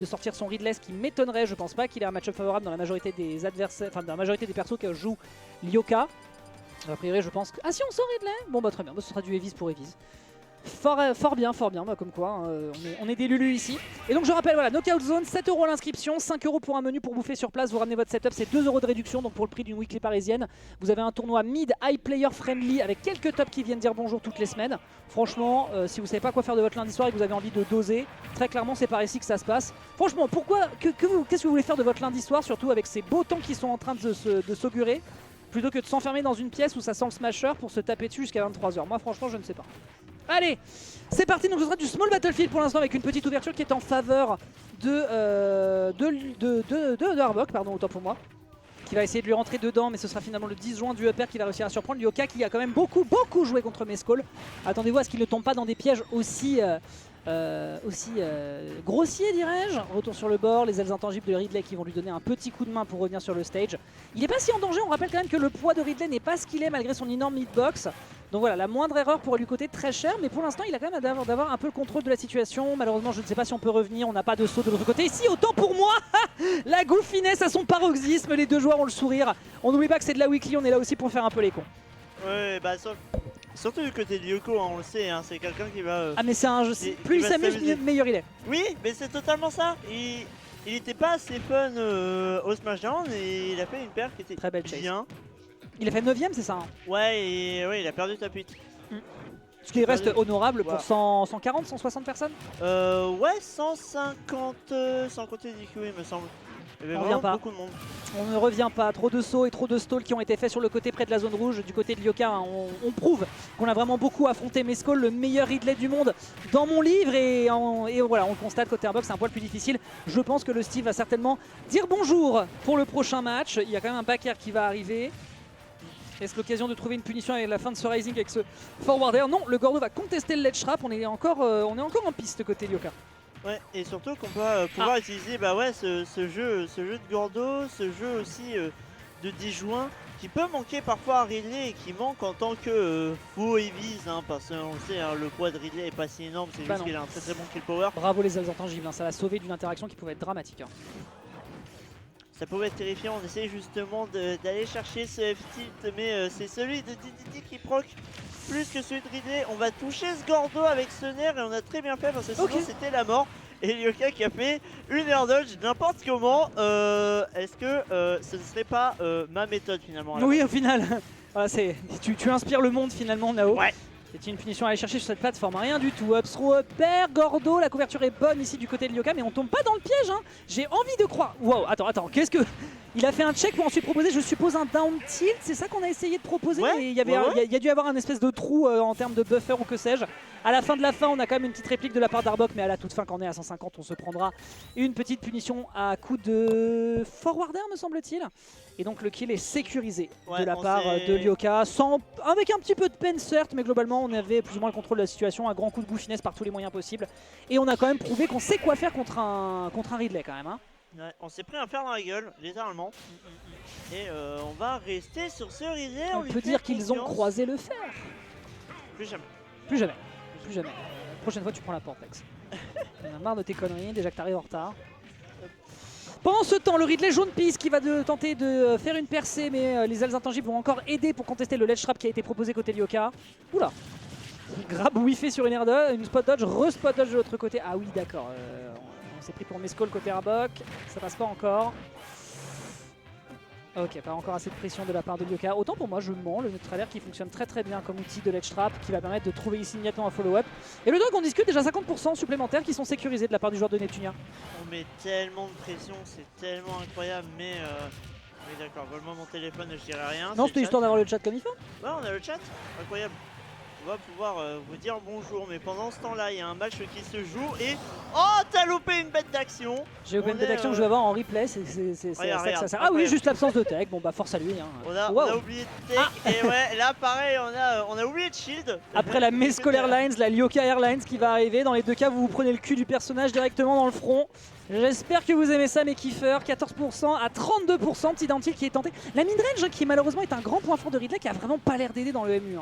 de sortir son Ridley, ce qui m'étonnerait. Je pense pas qu'il ait un match-up favorable dans la majorité des adversaires, enfin dans la majorité des persos qui jouent Lyoka. A priori, je pense que... Ah si, on sort Ridley. Bon bah très bien, ce sera du Evis pour Evis. Fort bien, bah, comme quoi, hein, on est des lulus ici. Et donc je rappelle, voilà, Knockout Zone, 7 € à l'inscription, 5 € pour un menu pour bouffer sur place, vous ramenez votre setup, c'est 2 € de réduction, donc pour le prix d'une weekly parisienne. Vous avez un tournoi mid, high player friendly, avec quelques tops qui viennent dire bonjour toutes les semaines. Franchement, si vous savez pas quoi faire de votre lundi soir et que vous avez envie de doser, très clairement c'est par ici que ça se passe. Franchement, qu'est-ce que vous voulez faire de votre lundi soir, surtout avec ces beaux temps qui sont en train de s'augurer, plutôt que de s'enfermer dans une pièce où ça sent le smasher pour se taper dessus jusqu'à 23 h. Moi franchement je ne sais pas. Allez, c'est parti, donc ce sera du small battlefield pour l'instant avec une petite ouverture qui est en faveur de Arbok, pardon, autant pour moi. Qui va essayer de lui rentrer dedans, mais ce sera finalement le 10 juin du upper qui va réussir à surprendre Lyoka qui a quand même beaucoup joué contre Mescall. Attendez-vous à ce qu'il ne tombe pas dans des pièges aussi grossiers, dirais-je. Retour sur le bord, les ailes intangibles de Ridley qui vont lui donner un petit coup de main pour revenir sur le stage. Il n'est pas si en danger, on rappelle quand même que le poids de Ridley n'est pas ce qu'il est malgré son énorme hitbox. Donc voilà, la moindre erreur pourrait lui coûter très cher, mais pour l'instant il a quand même d'avoir un peu le contrôle de la situation. Malheureusement je ne sais pas si on peut revenir, on n'a pas de saut de l'autre côté. Ici, autant pour moi, la goofiness à son paroxysme, les deux joueurs ont le sourire. On n'oublie pas que c'est de la weekly, on est là aussi pour faire un peu les cons. Ouais, bah surtout du côté de Lyoko, hein, on le sait, hein, c'est quelqu'un qui va... Ah mais c'est un jeu, plus il s'amuse, meilleur il est. Oui, mais c'est totalement ça. Il était pas assez fun au Smashdown et il a fait une paire qui était très belle chase. Bien. Il a fait 9ème, c'est ça hein? Ouais, et ouais, il a perdu top 8. Ce qui reste honorable pour 140, 160 personnes. Ouais, 150, sans compter DQ il me semble. Il y avait vraiment beaucoup de monde. On ne revient pas, trop de sauts et trop de stalls qui ont été faits sur le côté près de la zone rouge. Du côté de Lyoka, hein, on prouve qu'on a vraiment beaucoup affronté Mescall, le meilleur Ridley du monde dans mon livre. Et voilà, on le constate côté Airbox, c'est un poil plus difficile. Je pense que le Steve va certainement dire bonjour pour le prochain match. Il y a quand même un backer qui va arriver. Est-ce l'occasion de trouver une punition avec la fin de ce Rising avec ce forwarder? Non, le Gordo va contester le ledge trap. On est encore en piste côté Lyoka. Ouais, et surtout qu'on va pouvoir utiliser bah ouais, ce jeu de Gordo, ce jeu aussi de 10 juin qui peut manquer parfois à Ridley et qui manque en tant que faux Evis, hein, parce qu'on sait, hein, le poids de Ridley est pas si énorme, c'est juste qu'il a un très bon kill power. Bravo les ailes intangibles, hein, ça l'a sauvé d'une interaction qui pouvait être dramatique. Hein. Ça pouvait être terrifiant, on essaye justement d'aller chercher ce F-tilt, mais c'est celui de DDD qui proc plus que celui de Ridley. On va toucher ce Gordo avec ce nerf et on a très bien fait parce que sinon c'était la mort. Et Lyoka qui a fait une air dodge n'importe comment. Est-ce que ce ne serait pas ma méthode finalement? Oui, au final, voilà, tu inspires le monde finalement, Nao. Ouais. C'est une punition à aller chercher sur cette plateforme, rien du tout. Up throw, upper, Gordo, la couverture est bonne ici du côté de Lyoka, mais on tombe pas dans le piège. Hein. J'ai envie de croire. Wow, attends, qu'est-ce que... Il a fait un check pour ensuite proposer, je suppose, un down tilt. C'est ça qu'on a essayé de proposer. Ouais, il y a dû y avoir un espèce de trou en termes de buffer ou que sais-je. À la fin de la fin, on a quand même une petite réplique de la part d'Arbok, mais à la toute fin, quand on est à 150, on se prendra une petite punition à coup de forwarder, me semble-t-il. Et donc le kill est sécurisé de la part de Lyoka, avec un petit peu de peine certes, mais globalement on avait plus ou moins le contrôle de la situation, un grand coup de goofiness par tous les moyens possibles. Et on a quand même prouvé qu'on sait quoi faire contre un Ridley quand même. Hein. Ouais, on s'est pris un fer dans la gueule, littéralement. Et on va rester sur ce Ridley. On peut dire qu'ils ont croisé le fer. Plus jamais. Plus jamais. Plus jamais. Prochaine fois tu prends la porte, Lex. On a marre de tes conneries, déjà que t'arrives en retard. Pendant ce temps, le Ridley jaune piste qui va tenter de faire une percée, mais les ailes intangibles vont encore aider pour contester le ledge trap qui a été proposé côté Lyoka. Oula. Grab whiffé sur une air dodge, une spot dodge, re-spot dodge de l'autre côté. Ah oui, d'accord. On s'est pris pour Mescall côté Arbok. Ça passe pas encore. Ok, pas encore assez de pression de la part de Lyoka. Autant pour moi, je mens, le neutralaire qui fonctionne très très bien comme outil de ledge trap qui va permettre de trouver ici immédiatement un follow-up. Et le temps qu'on discute, déjà 50% supplémentaires qui sont sécurisés de la part du joueur de Neptunia. On met tellement de pression, c'est tellement incroyable, mais... Oui d'accord, vole-moi mon téléphone, je dirai rien. Non, c'était histoire d'avoir le chat comme il faut. Ouais, on a le chat, incroyable. On va pouvoir vous dire bonjour, mais pendant ce temps-là, il y a un match qui se joue et... Oh, t'as loupé une bête d'action. J'ai loupé une bête d'action que je vais avoir en replay, c'est ça que ça sert. Ah oui, juste l'absence de tech, bon bah force à lui. Hein. On a oublié de tech, et ouais, là pareil, on a oublié de shield. Après la Mescall Airlines, la Lyoka Airlines qui va arriver, dans les deux cas, vous prenez le cul du personnage directement dans le front. J'espère que vous aimez ça mes kiffeurs, 14% à 32%, petit dentil qui est tenté. La midrange qui malheureusement est un grand point fort de Ridley qui a vraiment pas l'air d'aider dans le MU1.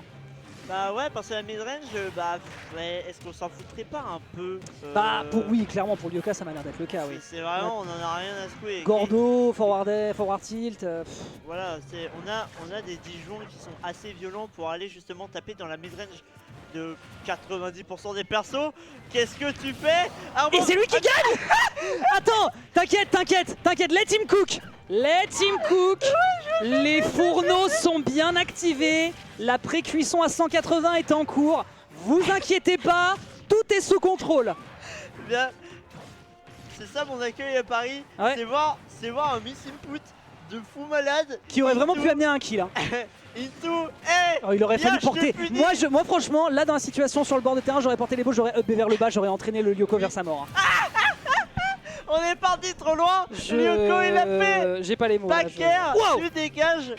Bah ouais, parce que la midrange, bah ouais, est-ce qu'on s'en foutrait pas un peu Bah oui, clairement pour Lyoka ça m'a l'air d'être le cas, oui. C'est vraiment, on en a rien à secouer. Gordo, forward tilt. Voilà, on a des Dijon qui sont assez violents pour aller justement taper dans la midrange de 90% des persos. Qu'est-ce que tu fais? Et c'est lui qui gagne. Attends, t'inquiète, let him cook. Let him cook. Les fourneaux sont bien activés. La pré-cuisson à 180 est en cours. Vous inquiétez pas, tout est sous contrôle. Bien, c'est ça mon accueil à Paris. Ouais. C'est voir un miss input de fou malade. Qui aurait vraiment pu amener un kill. Hein. Into, hey, il aurait fallu porter. Moi franchement, là dans la situation sur le bord de terrain, j'aurais porté les balls, j'aurais upé vers le bas, j'aurais entraîné le Lyoko vers sa mort. On est parti trop loin. Lyoko il l'a fait. J'ai pas les mots. Backer, tu dégages.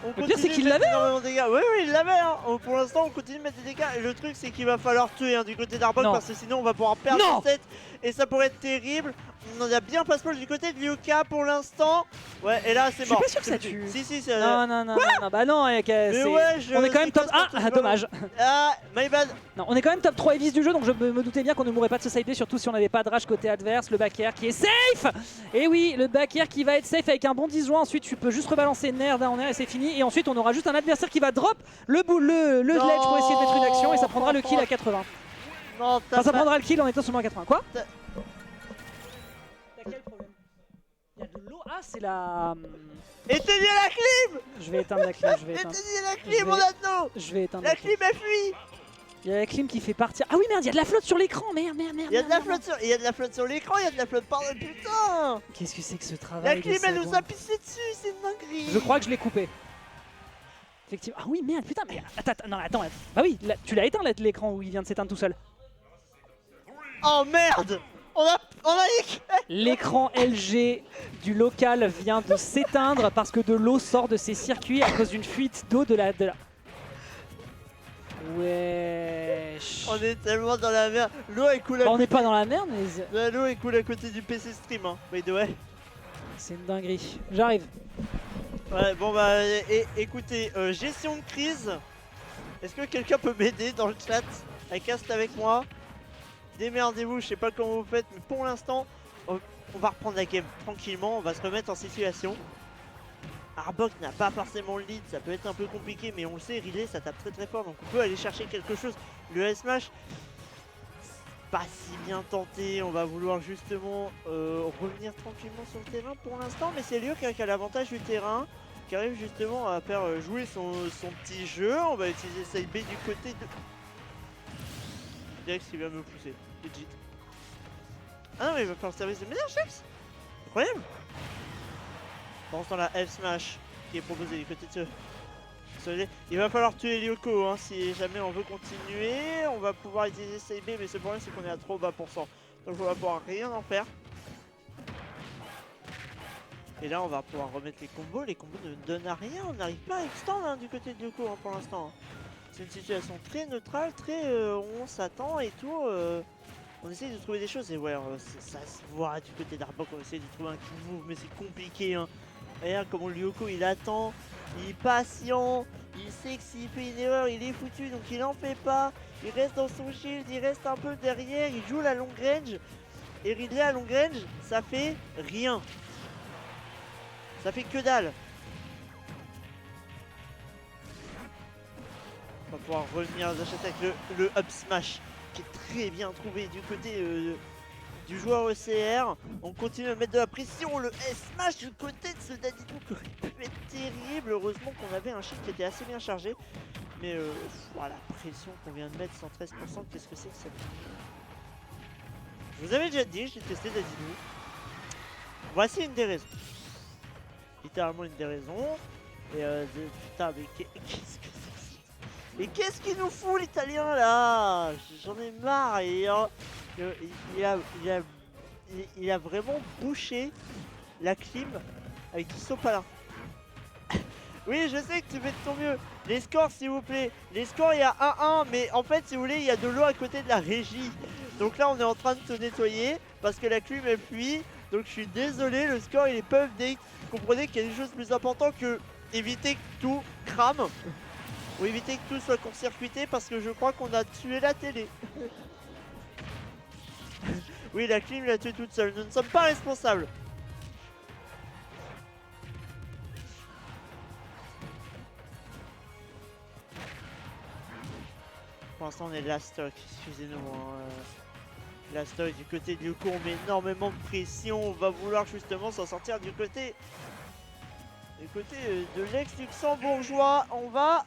Le pire c'est qu'il l'avait. Oui, il l'avait. Hein. Pour l'instant, on continue de mettre des dégâts. Et le truc, c'est qu'il va falloir tuer du côté d'Arbok parce que sinon, on va pouvoir perdre le set. Et ça pourrait être terrible. On a bien passe-paul du côté de Lyoka pour l'instant. Ouais, et là, c'est mort. Je suis pas sûr que ça tue. Si, Non. Bah non, on est quand même top. Ah, dommage. Ah, my bad. Non, on est quand même top 3 Evis du jeu, donc je me doutais bien qu'on ne mourrait pas de ce side B, surtout si on n'avait pas de rage côté adverse. Le back air qui est safe. Et oui, le back air qui va être safe avec un bon 10 juin. Ensuite, tu peux juste rebalancer Nair down air et c'est fini. Et ensuite, on aura juste un adversaire qui va drop le ledge pour essayer de mettre une action et ça prendra le kill à 80. Non, enfin, ça prendra le kill en étant seulement à 80. Quoi? T'as quel problème? Il y a de l'eau. Ah, c'est la. Éteignez la clim. Je vais éteindre la clim. Éteignez la clim, mon anneau. Je vais éteindre la clim. La clim, elle fuit. Il y a la clim qui fait partir. Ah oui, merde, il y a de la flotte sur l'écran. Merde. Il y a de la flotte sur l'écran, il y a de la flotte par le putain. Qu'est-ce que c'est que ce travail? La clim, elle nous a pissé dessus, c'est une dinguerie. Je crois que je l'ai coupé. Effectivement. Ah oui, merde, putain, mais attends. Bah oui, là, tu l'as éteint l'écran où il vient de s'éteindre tout seul. Oh merde. On a L'écran LG du local vient de s'éteindre parce que de l'eau sort de ses circuits à cause d'une fuite d'eau de la... Wesh. On est tellement dans la merde. L'eau elle coule à côté... On n'est pas dans la merde, mais... L'eau elle coule à côté du PC stream, hein. By the way. C'est une dinguerie. J'arrive. Ouais, bon bah écoutez, gestion de crise. Est-ce que quelqu'un peut m'aider dans le chat? Cast avec moi. Démerdez-vous, je sais pas comment vous faites, mais pour l'instant, on va reprendre la game tranquillement, on va se remettre en situation. Arbok n'a pas forcément le lead, ça peut être un peu compliqué, mais on le sait, Ridley ça tape très fort, donc on peut aller chercher quelque chose. Le S-Smash, pas si bien tenté, on va vouloir justement revenir tranquillement sur le terrain pour l'instant, mais c'est Lyoka qui a l'avantage du terrain, qui arrive justement à faire jouer son petit jeu. On va utiliser side B du côté de... Dex qui vient me pousser, legit. Ah non mais il va faire le service de ménage, Dex. Incroyable. Pendant ce temps la F smash qui est proposée du côté de ce... Il va falloir tuer Lyoko hein, si jamais on veut continuer. On va pouvoir utiliser side B, mais ce problème c'est qu'on est à trop bas pourcent. Donc on va pouvoir rien en faire. Et là on va pouvoir remettre les combos ne donnent à rien, on n'arrive pas à extendre hein, du côté de Lyoko hein, pour l'instant. C'est une situation très neutrale, très on s'attend et tout. On essaye de trouver des choses et ouais, ça se voit du côté d'Arbok, on essaye de trouver un kill move, mais c'est compliqué. Hein. Regarde comment Lyoko il attend, il est patient, il sait que s'il fait une erreur, il est foutu, donc il en fait pas. Il reste dans son shield, il reste un peu derrière, il joue la long range. Et Ridley à long range, ça fait rien. Ça fait que dalle. On va pouvoir revenir à Zachet avec le up smash qui est très bien trouvé du côté du joueur ECR. On continue à mettre de la pression, le S smash du côté de ce Dadidou qui aurait pu être terrible. Heureusement qu'on avait un shield qui était assez bien chargé. Mais voilà, la pression qu'on vient de mettre, 113%, qu'est-ce que c'est que ça? Je vous avais déjà dit, j'ai testé Dadidou. Voici une des raisons. Littéralement une des raisons. Et putain, mais qu'est-ce que c'est? Et qu'est-ce qu'il nous fout l'italien là? J'en ai marre et il a vraiment bouché la clim avec du sopalin. Oui, je sais que tu fais de ton mieux. Les scores s'il vous plaît. Les scores il y a 1-1 mais en fait si vous voulez il y a de l'eau à côté de la régie. Donc là on est en train de se nettoyer parce que la clim elle fuit. Donc je suis désolé, le score il est pas update. Comprenez qu'il y a des choses plus importantes que éviter que tout crame. Ou éviter que tout soit court-circuité parce que je crois qu'on a tué la télé. Oui, la clim l'a tué toute seule. Nous ne sommes pas responsables. Pour l'instant, on est last stock. Excusez-nous. Last stock du côté de Yuko, on met énormément de pression. On va vouloir justement s'en sortir du côté de l'ex-luxembourgeois. On va